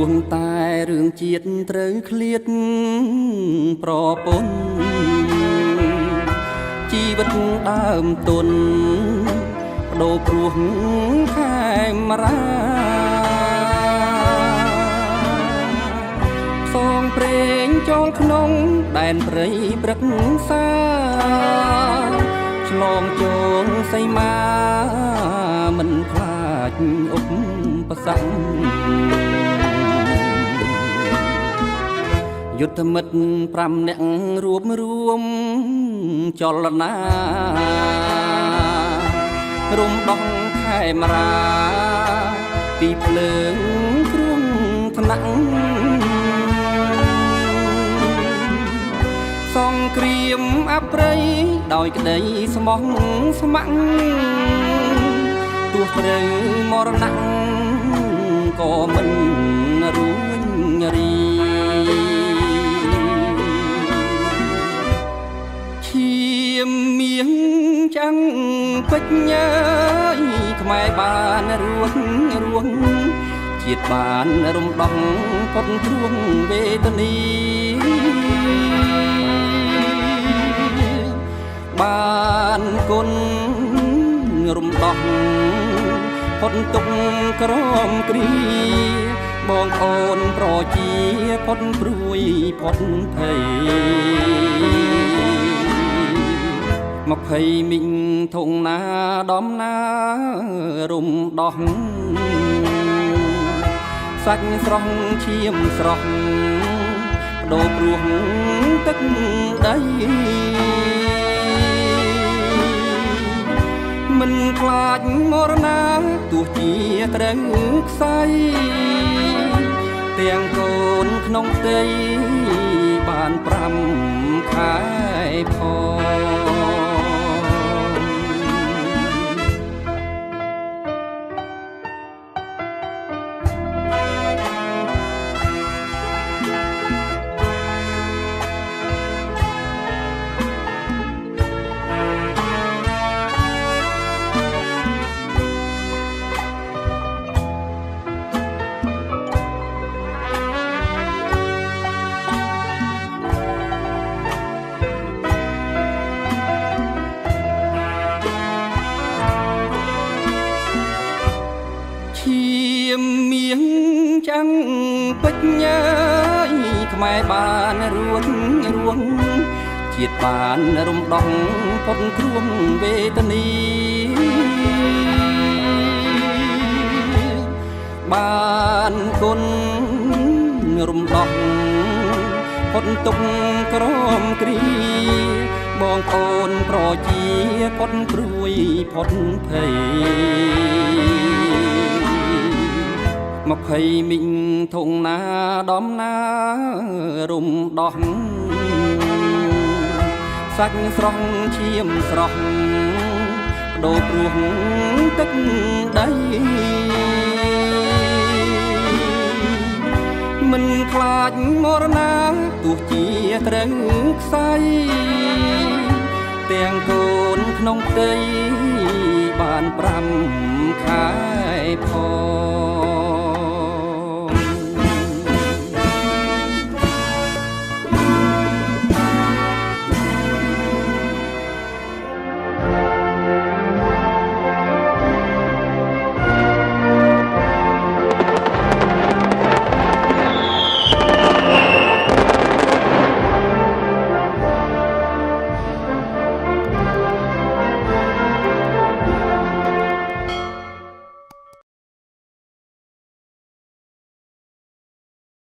ងតែរឿងជាតិត្រូវឃ្លាតប្រពន្ធជីវិតដើមទុនបដូរព្រោះខែមរាផ្សងព្រេងចូលក្នុងដែនព្រៃព្រឹក្សាឆ្លងជងសីមាមិនខ្លាចឧបសគ្គយុទ្ធមិត្ត5នាក់រួបរួមចលនារំដោះខេមរាពីភ្លើងគ្រួងថ្នាក់សង្គ្រាមអប្រិយដោយក្តីស្មោះស្ម័គ្រទោះត្រូវមរណៈក៏មិនរួញរីឈាមមៀងចាំងពេជ្ញខ្មែរបានរួចជាតិបានរំដោះផុតព្រួងវេទនីបានគុណរំដោះផុតទុកក្រមគ្រីបងអូនប្រជាផុតព្រួយផុតភ័យ20មីងធុងណាដំណារំដោះសាច់ស្រស់ឈាមស្រស់បដូរព្រោះទឹកដីមិនខ្លាចមរណាទោះជាត្រូវខ្សែទាំងកូនក្នុងផ្ទៃបាន5ខែផងឈាមមៀងចាំងពេជ្ញខ្មែរបានរួចជាតិបានរំដោះផុតគ្រួងវេទនីបានគុណរំដោះផុតទុកក្រមគ្រីបងប្អូនប្រជាផុតព្រួយផុតភ័យ20មីងធុងណាដំណារំដោះសាច់ស្រស់ឈាមស្រស់បដូរព្រោះទឹកដីមិនខ្លាចមរណាទោះជាត្រូវខ្សែទាំងកូនក្នុងផ្ទៃបាន5ខែផង